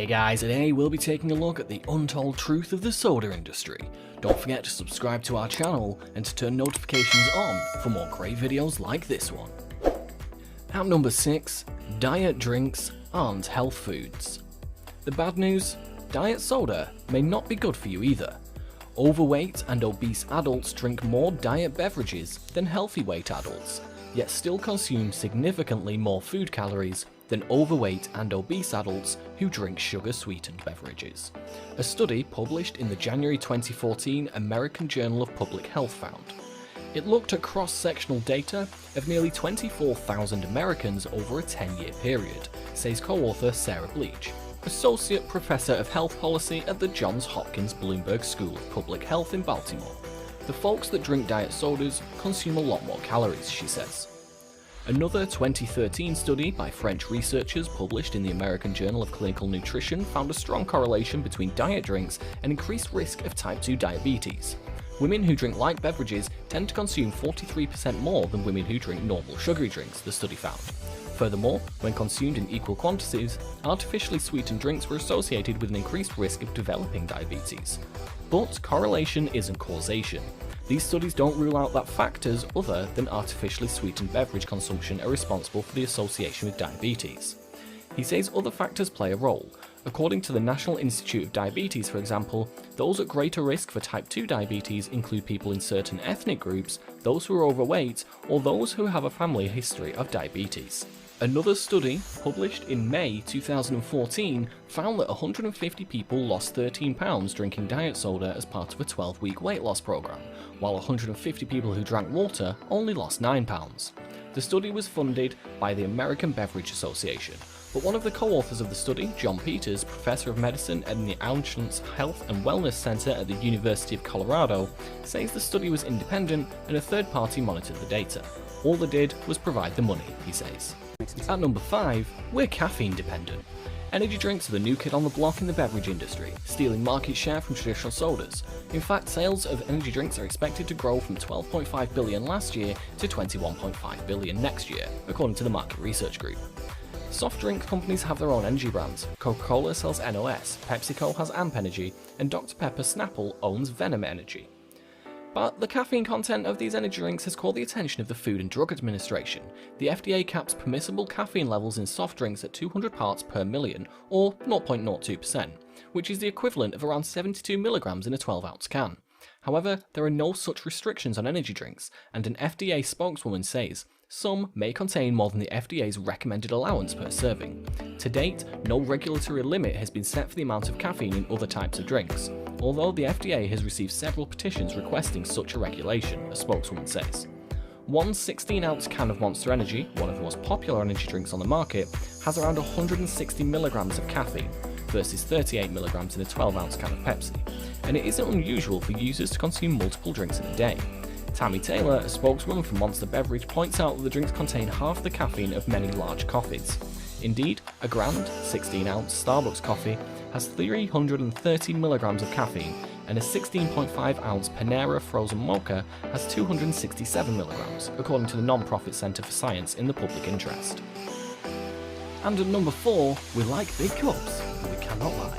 Hey guys, today we'll be taking a look at the untold truth of the soda industry. Don't forget to subscribe to our channel and to turn notifications on for more great videos like this one. At number 6, diet drinks aren't health foods. The bad news? Diet soda may not be good for you either. Overweight and obese adults drink more diet beverages than healthy weight adults, yet still consume significantly more food calories than overweight and obese adults who drink sugar-sweetened beverages. A study published in the January 2014 American Journal of Public Health found. It looked at cross-sectional data of nearly 24,000 Americans over a 10-year period, says co-author Sarah Bleach, Associate Professor of Health Policy at the Johns Hopkins Bloomberg School of Public Health in Baltimore. The folks that drink diet sodas consume a lot more calories, she says. Another 2013 study by French researchers published in the American Journal of Clinical Nutrition found a strong correlation between diet drinks and increased risk of type 2 diabetes. Women who drink light beverages tend to consume 43% more than women who drink normal sugary drinks, the study found. Furthermore, when consumed in equal quantities, artificially sweetened drinks were associated with an increased risk of developing diabetes. But correlation isn't causation. These studies don't rule out that factors other than artificially sweetened beverage consumption are responsible for the association with diabetes. He says other factors play a role. According to the National Institute of Diabetes, for example, those at greater risk for type 2 diabetes include people in certain ethnic groups, those who are overweight, or those who have a family history of diabetes. Another study, published in May 2014, found that 150 people lost 13 pounds drinking diet soda as part of a 12-week weight loss program, while 150 people who drank water only lost 9 pounds. The study was funded by the American Beverage Association, but one of the co-authors of the study, John Peters, professor of medicine at the Untold Health and Wellness Center at the University of Colorado, says the study was independent and a third party monitored the data. All they did was provide the money, he says. At number 5, we're caffeine dependent. Energy drinks are the new kid on the block in the beverage industry, stealing market share from traditional sodas. In fact, sales of energy drinks are expected to grow from $12.5 billion last year to $21.5 billion next year, according to the market research group. Soft drink companies have their own energy brands. Coca-Cola sells NOS, PepsiCo has Amp Energy, and Dr Pepper Snapple owns Venom Energy. But the caffeine content of these energy drinks has caught the attention of the Food and Drug Administration. The FDA caps permissible caffeine levels in soft drinks at 200 parts per million, or 0.02%, which is the equivalent of around 72 milligrams in a 12-ounce can. However, there are no such restrictions on energy drinks, and an FDA spokeswoman says some may contain more than the FDA's recommended allowance per serving. To date, no regulatory limit has been set for the amount of caffeine in other types of drinks, although the FDA has received several petitions requesting such a regulation, a spokeswoman says. One 16-ounce can of Monster Energy, one of the most popular energy drinks on the market, has around 160 milligrams of caffeine, versus 38 milligrams in a 12-ounce can of Pepsi, and it isn't unusual for users to consume multiple drinks in a day. Tammy Taylor, a spokeswoman for Monster Beverage, points out that the drinks contain half the caffeine of many large coffees. Indeed, a grand 16-ounce Starbucks coffee has 330 milligrams of caffeine, and a 16.5-ounce Panera frozen mocha has 267 milligrams, according to the non-profit Centre for Science in the Public Interest. And at number 4, we like big cups, but we cannot lie.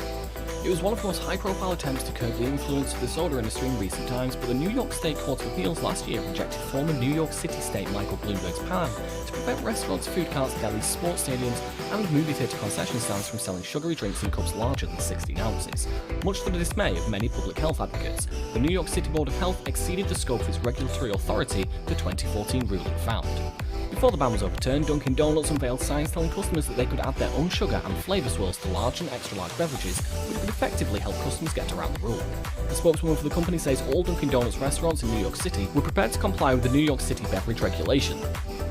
It was one of the most high-profile attempts to curb the influence of the soda industry in recent times, but the New York State Court of Appeals last year rejected former New York City State Michael Bloomberg's plan to prevent restaurants, food carts, delis, sports stadiums, and movie theatre concession stands from selling sugary drinks in cups larger than 16 ounces. Much to the dismay of many public health advocates, the New York City Board of Health exceeded the scope of its regulatory authority, the 2014 ruling found. Before the ban was overturned, Dunkin' Donuts unveiled signs telling customers that they could add their own sugar and flavour swirls to large and extra-large beverages, which would effectively help customers get around the rule. The spokeswoman for the company says all Dunkin' Donuts restaurants in New York City were prepared to comply with the New York City beverage regulation.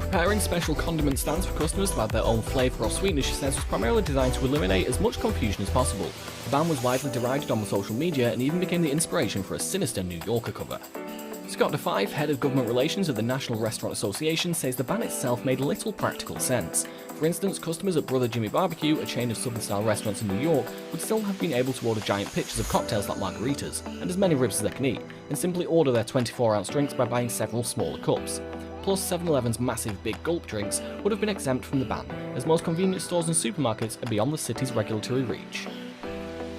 Preparing special condiment stands for customers to add their own flavour or sweetness, she says, was primarily designed to eliminate as much confusion as possible. The ban was widely derided on social media and even became the inspiration for a sinister New Yorker cover. Scott DeFive, head of government relations at the National Restaurant Association, says the ban itself made little practical sense. For instance, customers at Brother Jimmy Barbecue, a chain of Southern-style restaurants in New York, would still have been able to order giant pitchers of cocktails like margaritas, and as many ribs as they can eat, and simply order their 24-ounce drinks by buying several smaller cups. Plus, 7-Eleven's massive Big Gulp drinks would have been exempt from the ban, as most convenience stores and supermarkets are beyond the city's regulatory reach.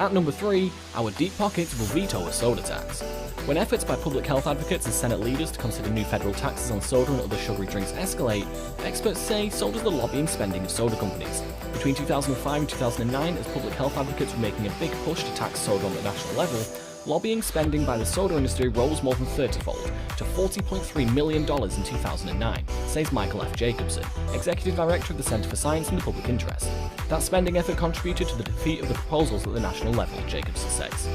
At number 3, our deep pockets will veto a soda tax. When efforts by public health advocates and Senate leaders to consider new federal taxes on soda and other sugary drinks escalate, experts say so does the lobbying spending of soda companies. Between 2005 and 2009, as public health advocates were making a big push to tax soda on the national level, lobbying spending by the soda industry rose more than 30-fold to $40.3 million in 2009, says Michael F. Jacobson, Executive Director of the Center for Science and the Public Interest. That spending effort contributed to the defeat of the proposals at the national level, Jacobson says.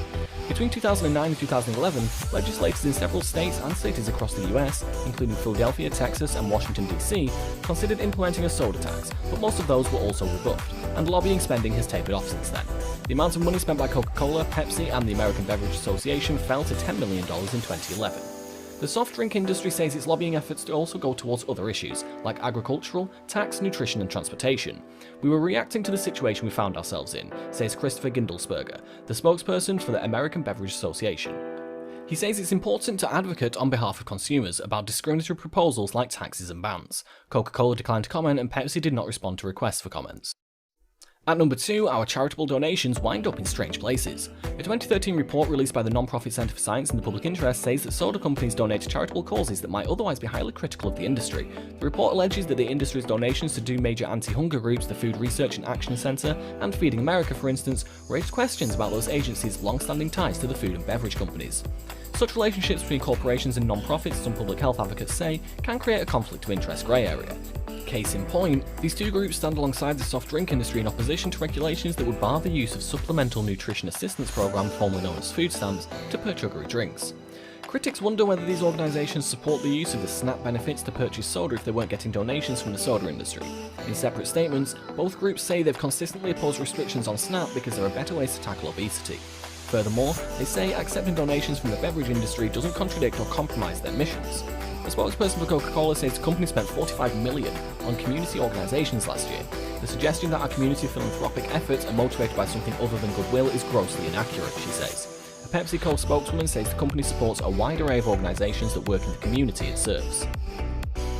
Between 2009 and 2011, legislators in several states and cities across the US, including Philadelphia, Texas, and Washington, D.C., considered implementing a soda tax, but most of those were also rebuffed, and lobbying spending has tapered off since then. The amount of money spent by Coca-Cola, Pepsi, and the American Beverage Association fell to $10 million in 2011. The soft drink industry says its lobbying efforts also go towards other issues, like agricultural, tax, nutrition, and transportation. We were reacting to the situation we found ourselves in, says Christopher Gindelsberger, the spokesperson for the American Beverage Association. He says it's important to advocate on behalf of consumers about discriminatory proposals like taxes and bans. Coca-Cola declined to comment, and Pepsi did not respond to requests for comments. At number 2, our charitable donations wind up in strange places. A 2013 report released by the non-profit Center for Science and the Public Interest says that soda companies donate to charitable causes that might otherwise be highly critical of the industry. The report alleges that the industry's donations to two major anti-hunger groups, the Food Research and Action Center and Feeding America, for instance, raised questions about those agencies' long-standing ties to the food and beverage companies. Such relationships between corporations and non-profits, some public health advocates say, can create a conflict of interest grey area. Case in point, these two groups stand alongside the soft drink industry in opposition to regulations that would bar the use of Supplemental Nutrition Assistance Program, formerly known as food stamps, to purchase sugary drinks. Critics wonder whether these organisations support the use of the SNAP benefits to purchase soda if they weren't getting donations from the soda industry. In separate statements, both groups say they've consistently opposed restrictions on SNAP because there are better ways to tackle obesity. Furthermore, they say accepting donations from the beverage industry doesn't contradict or compromise their missions. A spokesperson for Coca-Cola says the company spent $45 million on community organisations last year. The suggestion that our community philanthropic efforts are motivated by something other than goodwill is grossly inaccurate, she says. A PepsiCo spokeswoman says the company supports a wide array of organisations that work in the community it serves.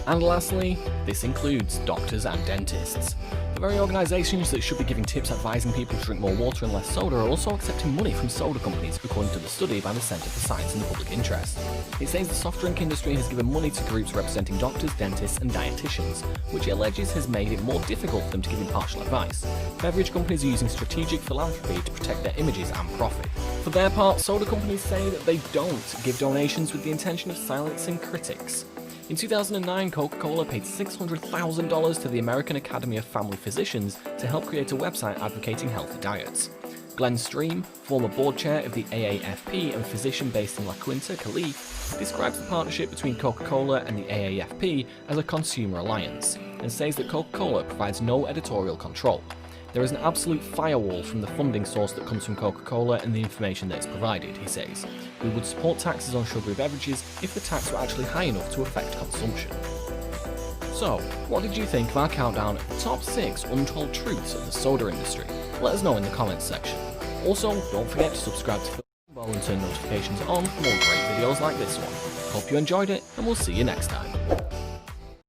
And lastly, this includes doctors and dentists. The very organisations that should be giving tips advising people to drink more water and less soda are also accepting money from soda companies, according to the study by the Center for Science and the Public Interest. It says the soft drink industry has given money to groups representing doctors, dentists and dietitians, which it alleges has made it more difficult for them to give impartial advice. Beverage companies are using strategic philanthropy to protect their images and profit. For their part, soda companies say that they don't give donations with the intention of silencing critics. In 2009, Coca-Cola paid $600,000 to the American Academy of Family Physicians to help create a website advocating healthy diets. Glenn Stream, former board chair of the AAFP and physician based in La Quinta, Calif, describes the partnership between Coca-Cola and the AAFP as a consumer alliance, and says that Coca-Cola provides no editorial control. There is an absolute firewall from the funding source that comes from Coca-Cola and the information that is provided, he says. We would support taxes on sugary beverages if the tax were actually high enough to affect consumption. So, what did you think of our countdown of the top 6 untold truths of the soda industry? Let us know in the comments section. Also, don't forget to subscribe to the bell and turn notifications on for more great videos like this one. Hope you enjoyed it, and we'll see you next time.